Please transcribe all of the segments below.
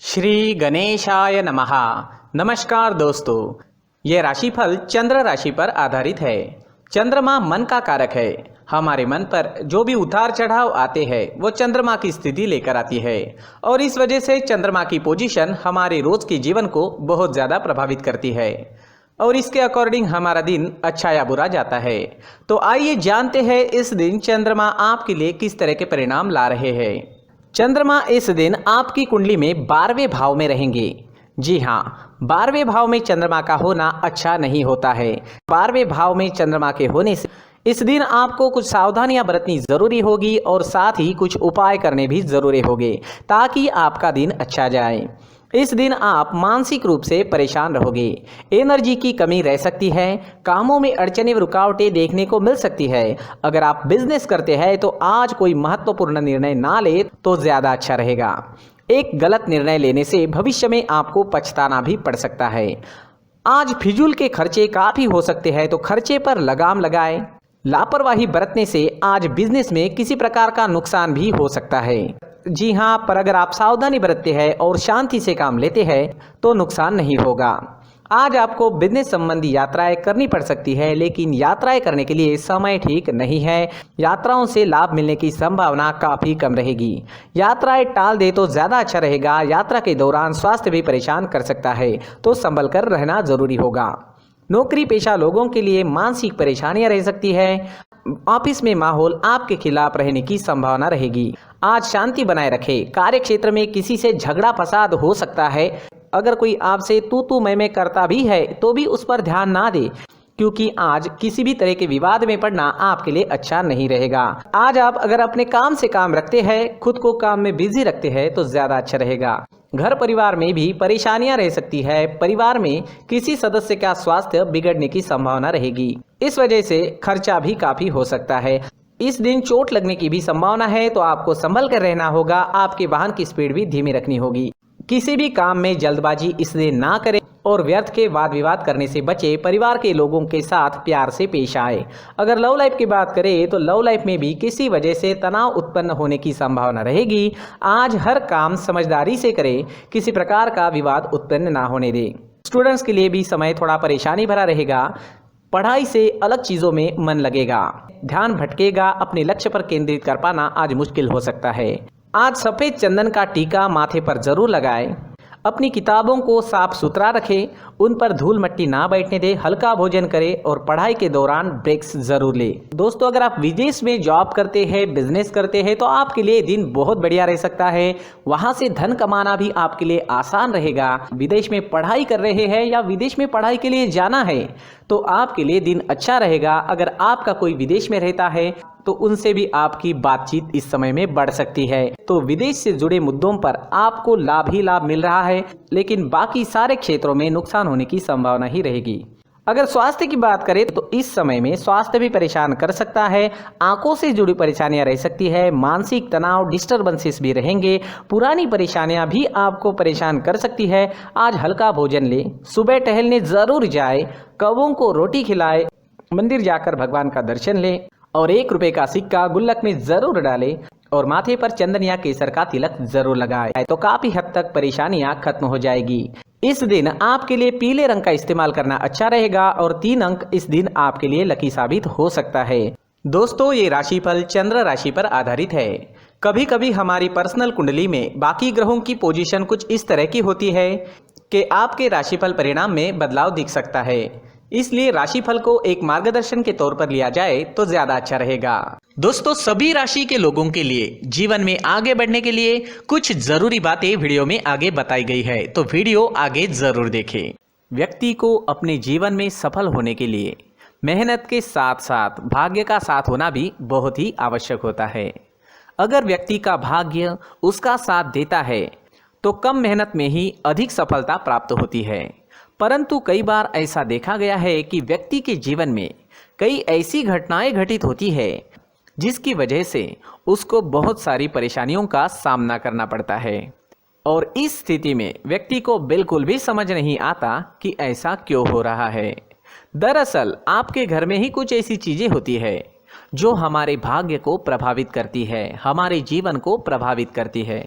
श्री गणेशाय नमः। नमस्कार दोस्तों, ये राशिफल चंद्र राशि पर आधारित है। चंद्रमा मन का कारक है। हमारे मन पर जो भी उतार चढ़ाव आते हैं वो चंद्रमा की स्थिति लेकर आती है और इस वजह से चंद्रमा की पोजीशन हमारे रोज के जीवन को बहुत ज़्यादा प्रभावित करती है और इसके अकॉर्डिंग हमारा दिन अच्छा या बुरा जाता है। तो आइए जानते हैं इस दिन चंद्रमा आपके लिए किस तरह के परिणाम ला रहे हैं। चंद्रमा इस दिन आपकी कुंडली में 12वें भाव में रहेंगे। जी हाँ, 12वें भाव में चंद्रमा का होना अच्छा नहीं होता है। 12वें भाव में चंद्रमा के होने से इस दिन आपको कुछ सावधानियां बरतनी जरूरी होगी और साथ ही कुछ उपाय करने भी जरूरी होंगे ताकि आपका दिन अच्छा जाए। इस दिन आप मानसिक रूप से परेशान रहोगे, एनर्जी की कमी रह सकती है, कामों में अड़चनें व रुकावटें देखने को मिल सकती है। अगर आप बिजनेस करते हैं तो आज कोई महत्वपूर्ण निर्णय ना ले तो ज़्यादा अच्छा रहेगा। एक गलत निर्णय लेने से भविष्य में आपको पछताना भी पड़ सकता है। आज फिजूल के खर्चे काफ़ी हो सकते हैं, तो खर्चे पर लगाम लगाएं। लापरवाही बरतने से आज बिजनेस में किसी प्रकार का नुकसान भी हो सकता है। जी हाँ, पर अगर आप सावधानी बरतते हैं और शांति से काम लेते हैं तो नुकसान नहीं होगा। आज आपको बिजनेस संबंधी यात्राएं करनी पड़ सकती है, लेकिन यात्राएं करने के लिए समय ठीक नहीं है। यात्राओं से लाभ मिलने की संभावना काफ़ी कम रहेगी। यात्राएं टाल दे तो ज़्यादा अच्छा रहेगा। यात्रा के दौरान स्वास्थ्य भी परेशान कर सकता है, तो संभल कर रहना जरूरी होगा। नौकरी पेशा लोगों के लिए मानसिक परेशानियां रह सकती है। ऑफिस में माहौल आपके खिलाफ रहने की संभावना रहेगी। आज शांति बनाए रखें। कार्य क्षेत्र में किसी से झगड़ा फसाद हो सकता है। अगर कोई आपसे तू मैं करता भी है तो भी उस पर ध्यान ना दे, क्योंकि आज किसी भी तरह के विवाद में पड़ना आपके लिए अच्छा नहीं रहेगा। आज आप अगर अपने काम से काम रखते हैं, खुद को काम में बिजी रखते हैं तो ज्यादा अच्छा रहेगा। घर परिवार में भी परेशानियां रह सकती है। परिवार में किसी सदस्य का स्वास्थ्य बिगड़ने की संभावना रहेगी। इस वजह से खर्चा भी काफी हो सकता है। इस दिन चोट लगने की भी संभावना है, तो आपको संभल कर रहना होगा। आपके वाहन की स्पीड भी धीमी रखनी होगी। किसी भी काम में जल्दबाजी इस दिन ना करें और व्यर्थ के वाद विवाद करने से बचे। परिवार के लोगों के साथ प्यार से पेश आए। अगर लव लाइफ की बात करें तो लव लाइफ में भी किसी वजह से तनाव उत्पन्न होने की संभावना रहेगी। आज हर काम समझदारी से करें, किसी प्रकार का विवाद उत्पन्न ना होने दें। स्टूडेंट्स के लिए भी समय थोड़ा परेशानी भरा रहेगा। पढ़ाई से अलग चीज़ों में मन लगेगा, ध्यान भटकेगा। अपने लक्ष्य पर केंद्रित कर पाना आज मुश्किल हो सकता है। आज सफ़ेद चंदन का टीका माथे पर जरूर लगाएं। अपनी किताबों को साफ सुथरा रखें, उन पर धूल मिट्टी ना बैठने दें। हल्का भोजन करें और पढ़ाई के दौरान ब्रेक्स जरूर लें। दोस्तों, अगर आप विदेश में जॉब करते हैं, बिजनेस करते हैं तो आपके लिए दिन बहुत बढ़िया रह सकता है। वहां से धन कमाना भी आपके लिए आसान रहेगा। विदेश में पढ़ाई कर रहे हैं या विदेश में पढ़ाई के लिए जाना है तो आपके लिए दिन अच्छा रहेगा। अगर आपका कोई विदेश में रहता है तो उनसे भी आपकी बातचीत इस समय में बढ़ सकती है। तो विदेश से जुड़े मुद्दों पर आपको लाभ ही लाभ मिल रहा है, लेकिन बाकी सारे क्षेत्रों में नुकसान होने की संभावना ही रहेगी। अगर स्वास्थ्य की बात करें तो इस समय में स्वास्थ्य भी परेशान कर सकता है। आंखों से जुड़ी परेशानियां रह सकती है। मानसिक तनाव, डिस्टर्बेंसेस भी रहेंगे। पुरानी परेशानियां भी आपको परेशान कर सकती है। आज हल्का भोजन ले, सुबह टहलने जरूर जाए, कौवों को रोटी खिलाए, मंदिर जाकर भगवान का दर्शन लें और 1 रुपए का सिक्का गुल्लक में जरूर डालें और माथे पर चंदन या केसर का तिलक जरूर लगाएं, तो काफी हद तक परेशानियां खत्म हो जाएगी। इस दिन आपके लिए पीले रंग का इस्तेमाल करना अच्छा रहेगा और 3 अंक इस दिन आपके लिए लकी साबित हो सकता है। दोस्तों, ये राशिफल चंद्र राशि पर आधारित है। कभी कभी हमारी पर्सनल कुंडली में बाकी ग्रहों की पोजीशन कुछ इस तरह की होती है कि आपके राशिफल परिणाम में बदलाव दिख सकता है। इसलिए राशिफल को एक मार्गदर्शन के तौर पर लिया जाए तो ज्यादा अच्छा रहेगा। दोस्तों, सभी राशि के लोगों के लिए जीवन में आगे बढ़ने के लिए कुछ जरूरी बातें वीडियो में आगे बताई गई है, तो वीडियो आगे जरूर देखें। व्यक्ति को अपने जीवन में सफल होने के लिए मेहनत के साथ साथ भाग्य का साथ होना भी बहुत ही आवश्यक होता है। अगर व्यक्ति का भाग्य उसका साथ देता है तो कम मेहनत में ही अधिक सफलता प्राप्त होती है। परंतु कई बार ऐसा देखा गया है कि व्यक्ति के जीवन में कई ऐसी घटनाएं घटित होती है जिसकी वजह से उसको बहुत सारी परेशानियों का सामना करना पड़ता है और इस स्थिति में व्यक्ति को बिल्कुल भी समझ नहीं आता कि ऐसा क्यों हो रहा है। दरअसल आपके घर में ही कुछ ऐसी चीजें होती है जो हमारे भाग्य को प्रभावित करती है, हमारे जीवन को प्रभावित करती है।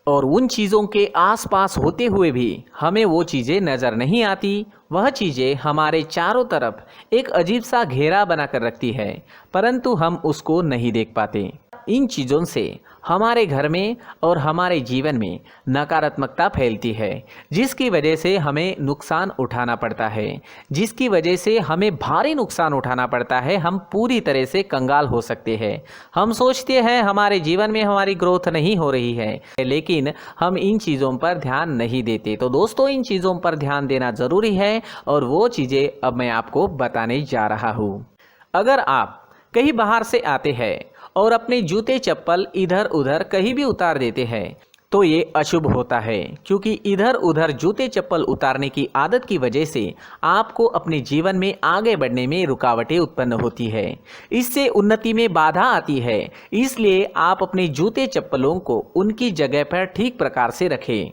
और उन चीज़ों के आसपास होते हुए भी हमें वो चीज़ें नज़र नहीं आती। वह चीज़ें हमारे चारों तरफ एक अजीब सा घेरा बनाकर रखती है, परंतु हम उसको नहीं देख पाते। इन चीज़ों से हमारे घर में और हमारे जीवन में नकारात्मकता फैलती है, जिसकी वजह से हमें नुकसान उठाना पड़ता है, जिसकी वजह से हमें भारी नुकसान उठाना पड़ता है। हम पूरी तरह से कंगाल हो सकते हैं। हम सोचते हैं हमारे जीवन में हमारी ग्रोथ नहीं हो रही है, लेकिन हम इन चीज़ों पर ध्यान नहीं देते। तो दोस्तों, इन चीज़ों पर ध्यान देना ज़रूरी है और वो चीज़ें अब मैं आपको बताने जा रहा हूँ। अगर आप कहीं बाहर से आते हैं और अपने जूते चप्पल इधर उधर कहीं भी उतार देते हैं तो ये अशुभ होता है, क्योंकि इधर उधर जूते चप्पल उतारने की आदत की वजह से आपको अपने जीवन में आगे बढ़ने में रुकावटें उत्पन्न होती है। इससे उन्नति में बाधा आती है। इसलिए आप अपने जूते चप्पलों को उनकी जगह पर ठीक प्रकार से रखें।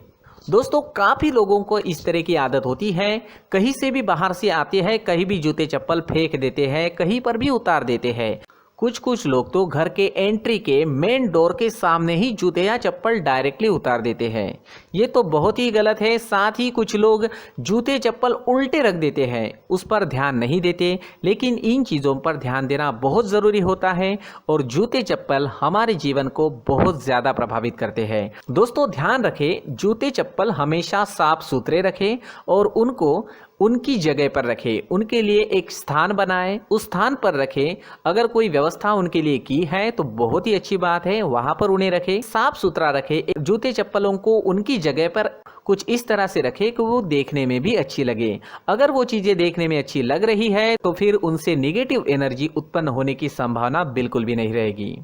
दोस्तों, काफ़ी लोगों को इस तरह की आदत होती है, कहीं से भी बाहर से आते हैं, कहीं भी जूते चप्पल फेंक देते हैं, कहीं पर भी उतार देते हैं। कुछ लोग तो घर के एंट्री के मेन डोर के सामने ही जूते या चप्पल डायरेक्टली उतार देते हैं। ये तो बहुत ही गलत है। साथ ही कुछ लोग जूते चप्पल उल्टे रख देते हैं, उस पर ध्यान नहीं देते। लेकिन इन चीज़ों पर ध्यान देना बहुत ज़रूरी होता है और जूते चप्पल हमारे जीवन को बहुत ज़्यादा प्रभावित करते हैं। दोस्तों, ध्यान रखें, जूते चप्पल हमेशा साफ सुथरे रखें और उनको उनकी जगह पर रखें। उनके लिए एक स्थान बनाएं, उस स्थान पर रखें। अगर कोई व्यवस्था उनके लिए की है तो बहुत ही अच्छी बात है, वहां पर उन्हें रखें, साफ सुथरा रखें। जूते चप्पलों को उनकी जगह पर कुछ इस तरह से रखें कि वो देखने में भी अच्छी लगे। अगर वो चीज़ें देखने में अच्छी लग रही है तो फिर उनसे निगेटिव एनर्जी उत्पन्न होने की संभावना बिल्कुल भी नहीं रहेगी।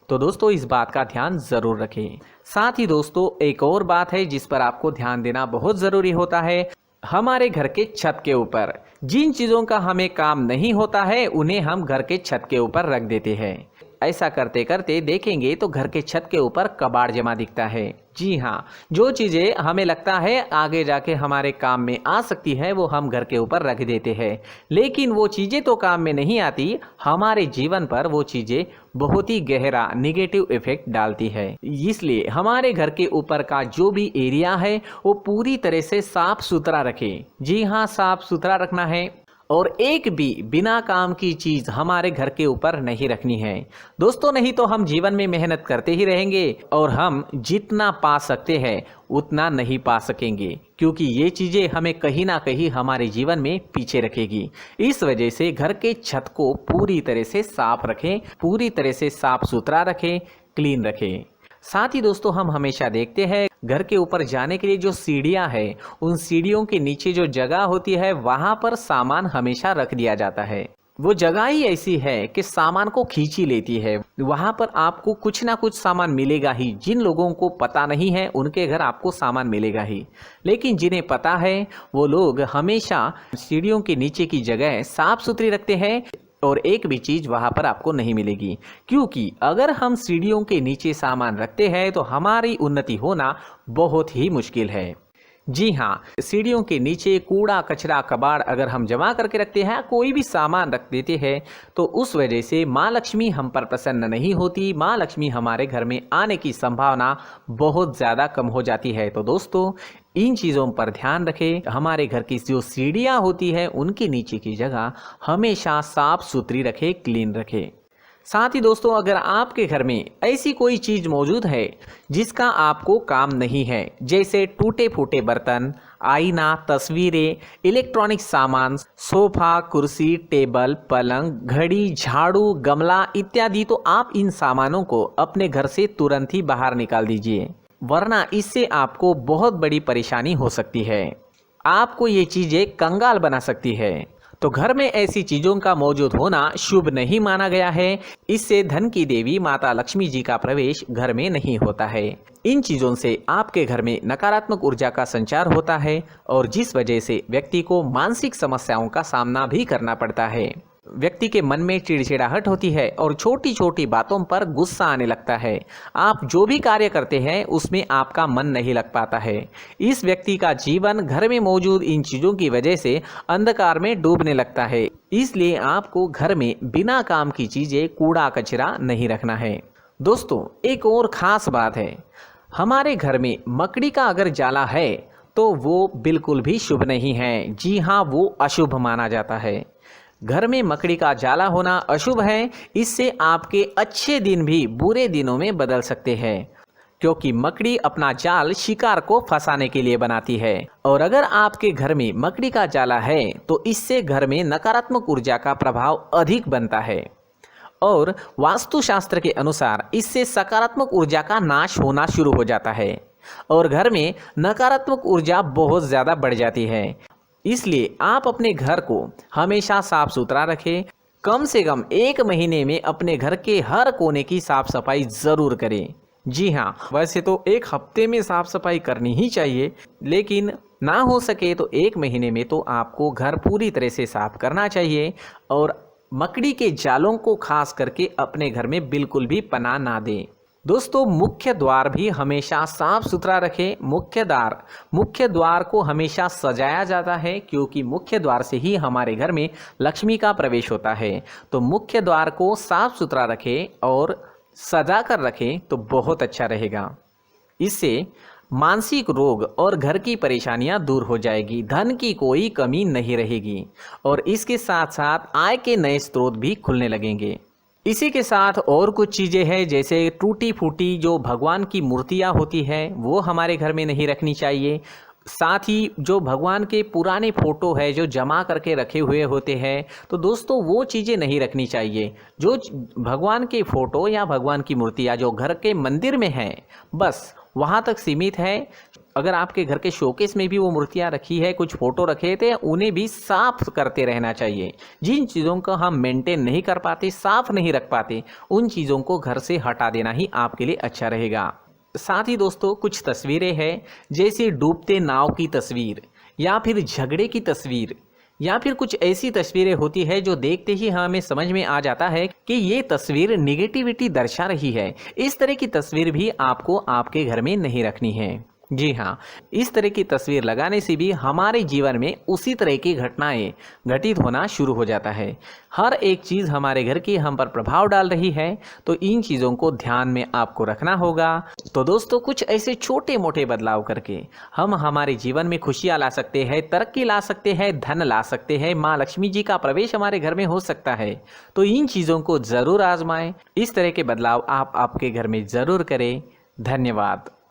तो दोस्तों, इस बात का ध्यान ज़रूर रखें। साथ ही दोस्तों, एक और बात है जिस पर आपको ध्यान देना बहुत ज़रूरी होता है। हमारे घर के छत के ऊपर जिन चीज़ों का हमें काम नहीं होता है उन्हें हम घर के छत के ऊपर रख देते हैं। ऐसा करते करते देखेंगे तो घर के छत के ऊपर कबाड़ जमा दिखता है। जी हाँ, जो चीज़ें हमें लगता है आगे जाके हमारे काम में आ सकती है वो हम घर के ऊपर रख देते हैं, लेकिन वो चीज़ें तो काम में नहीं आती। हमारे जीवन पर वो चीज़ें बहुत ही गहरा निगेटिव इफेक्ट डालती है। इसलिए हमारे घर के ऊपर का जो भी एरिया है वो पूरी तरह से साफ सुथरा रखें। जी हाँ, साफ सुथरा रखना है और एक भी बिना काम की चीज़ हमारे घर के ऊपर नहीं रखनी है। दोस्तों, नहीं तो हम जीवन में मेहनत करते ही रहेंगे और हम जितना पा सकते हैं उतना नहीं पा सकेंगे, क्योंकि ये चीज़ें हमें कहीं ना कहीं हमारे जीवन में पीछे रखेगी। इस वजह से घर के छत को पूरी तरह से साफ रखें, पूरी तरह से साफ सुथरा रखें, क्लीन रखें। साथ ही दोस्तों, हम हमेशा देखते हैं घर के ऊपर जाने के लिए जो सीढ़ियां हैं, उन सीढ़ियों के नीचे जो जगह होती है वहां पर सामान हमेशा रख दिया जाता है। वो जगह ही ऐसी है कि सामान को खींच ही लेती है। वहां पर आपको कुछ ना कुछ सामान मिलेगा ही। जिन लोगों को पता नहीं है उनके घर आपको सामान मिलेगा ही, लेकिन जिन्हें पता है वो लोग हमेशा सीढ़ियों के नीचे की जगह साफ सुथरी रखते हैं और एक भी चीज़ वहाँ पर आपको नहीं मिलेगी। क्योंकि अगर हम सीढ़ियों के नीचे सामान रखते हैं तो हमारी उन्नति होना बहुत ही मुश्किल है। जी हाँ, सीढ़ियों के नीचे कूड़ा कचरा कबाड़ अगर हम जमा करके रखते हैं, कोई भी सामान रख देते हैं, तो उस वजह से माँ लक्ष्मी हम पर प्रसन्न नहीं होती। माँ लक्ष्मी हमारे घर में आने की संभावना बहुत ज़्यादा कम हो जाती है। तो दोस्तों, इन चीज़ों पर ध्यान रखें। हमारे घर की जो सीढ़ियाँ होती है उनके नीचे की जगह हमेशा साफ सुथरी रखें, क्लीन रखें। साथ ही दोस्तों, अगर आपके घर में ऐसी कोई चीज़ मौजूद है जिसका आपको काम नहीं है, जैसे टूटे फूटे बर्तन, आईना, तस्वीरें, इलेक्ट्रॉनिक सामान, सोफा, कुर्सी, टेबल, पलंग, घड़ी, झाड़ू, गमला इत्यादि, तो आप इन सामानों को अपने घर से तुरंत ही बाहर निकाल दीजिए, वरना इससे आपको बहुत बड़ी परेशानी हो सकती है। आपको ये चीज़ें कंगाल बना सकती है। तो घर में ऐसी चीज़ों का मौजूद होना शुभ नहीं माना गया है। इससे धन की देवी माता लक्ष्मी जी का प्रवेश घर में नहीं होता है। इन चीज़ों से आपके घर में नकारात्मक ऊर्जा का संचार होता है और जिस वजह से व्यक्ति को मानसिक समस्याओं का सामना भी करना पड़ता है। व्यक्ति के मन में चिड़चिड़ाहट होती है और छोटी छोटी बातों पर गुस्सा आने लगता है। आप जो भी कार्य करते हैं उसमें आपका मन नहीं लग पाता है। इस व्यक्ति का जीवन घर में मौजूद इन चीज़ों की वजह से अंधकार में डूबने लगता है। इसलिए आपको घर में बिना काम की चीज़ें, कूड़ा कचरा नहीं रखना है। दोस्तों, एक और ख़ास बात है, हमारे घर में मकड़ी का अगर जाला है तो वो बिल्कुल भी शुभ नहीं है। जी हाँ, वो अशुभ माना जाता है। घर में मकड़ी का जाला होना अशुभ है। इससे आपके अच्छे दिन भी बुरे दिनों में बदल सकते हैं, क्योंकि मकड़ी अपना जाल शिकार को फंसाने के लिए बनाती है। और अगर आपके घर में मकड़ी का जाला है तो इससे घर में नकारात्मक ऊर्जा का प्रभाव अधिक बनता है और वास्तुशास्त्र के अनुसार इससे सकारात्मक ऊर्जा का नाश होना शुरू हो जाता है और घर में नकारात्मक ऊर्जा बहुत ज़्यादा बढ़ जाती है। इसलिए आप अपने घर को हमेशा साफ सुथरा रखें। कम से कम 1 महीने में अपने घर के हर कोने की साफ सफाई ज़रूर करें। जी हाँ, वैसे तो 1 हफ्ते में साफ सफाई करनी ही चाहिए, लेकिन ना हो सके तो 1 महीने में तो आपको घर पूरी तरह से साफ करना चाहिए और मकड़ी के जालों को खास करके अपने घर में बिल्कुल भी पनाह ना दें। दोस्तों, मुख्य द्वार भी हमेशा साफ सुथरा रखें। मुख्य द्वार को हमेशा सजाया जाता है, क्योंकि मुख्य द्वार से ही हमारे घर में लक्ष्मी का प्रवेश होता है। तो मुख्य द्वार को साफ सुथरा रखें और सजा कर रखें तो बहुत अच्छा रहेगा। इससे मानसिक रोग और घर की परेशानियां दूर हो जाएगी, धन की कोई कमी नहीं रहेगी और इसके साथ साथ आय के नए स्रोत भी खुलने लगेंगे। इसी के साथ और कुछ चीज़ें हैं, जैसे टूटी फूटी जो भगवान की मूर्तियां होती हैं वो हमारे घर में नहीं रखनी चाहिए। साथ ही जो भगवान के पुराने फ़ोटो है जो जमा करके रखे हुए होते हैं, तो दोस्तों वो चीज़ें नहीं रखनी चाहिए। जो भगवान के फ़ोटो या भगवान की मूर्तियाँ जो घर के मंदिर में हैं, बस वहाँ तक सीमित है। अगर आपके घर के शोकेस में भी वो मूर्तियाँ रखी है, कुछ फ़ोटो रखे थे, उन्हें भी साफ़ करते रहना चाहिए। जिन चीज़ों को हम मेंटेन नहीं कर पाते, साफ़ नहीं रख पाते, उन चीज़ों को घर से हटा देना ही आपके लिए अच्छा रहेगा। साथ ही दोस्तों, कुछ तस्वीरें हैं, जैसे डूबते नाव की तस्वीर या फिर झगड़े की तस्वीर या फिर कुछ ऐसी तस्वीरें होती है जो देखते ही हमें समझ में आ जाता है कि ये तस्वीर निगेटिविटी दर्शा रही है। इस तरह की तस्वीर भी आपको आपके घर में नहीं रखनी है। जी हाँ, इस तरह की तस्वीर लगाने से भी हमारे जीवन में उसी तरह की घटनाएं घटित होना शुरू हो जाता है। हर एक चीज़ हमारे घर की हम पर प्रभाव डाल रही है, तो इन चीज़ों को ध्यान में आपको रखना होगा। तो दोस्तों, कुछ ऐसे छोटे मोटे बदलाव करके हम हमारे जीवन में खुशियाँ ला सकते हैं, तरक्की ला सकते हैं, धन ला सकते हैं, माँ लक्ष्मी जी का प्रवेश हमारे घर में हो सकता है। तो इन चीज़ों को ज़रूर आजमाएं। इस तरह के बदलाव आप आपके घर में ज़रूर करें। धन्यवाद।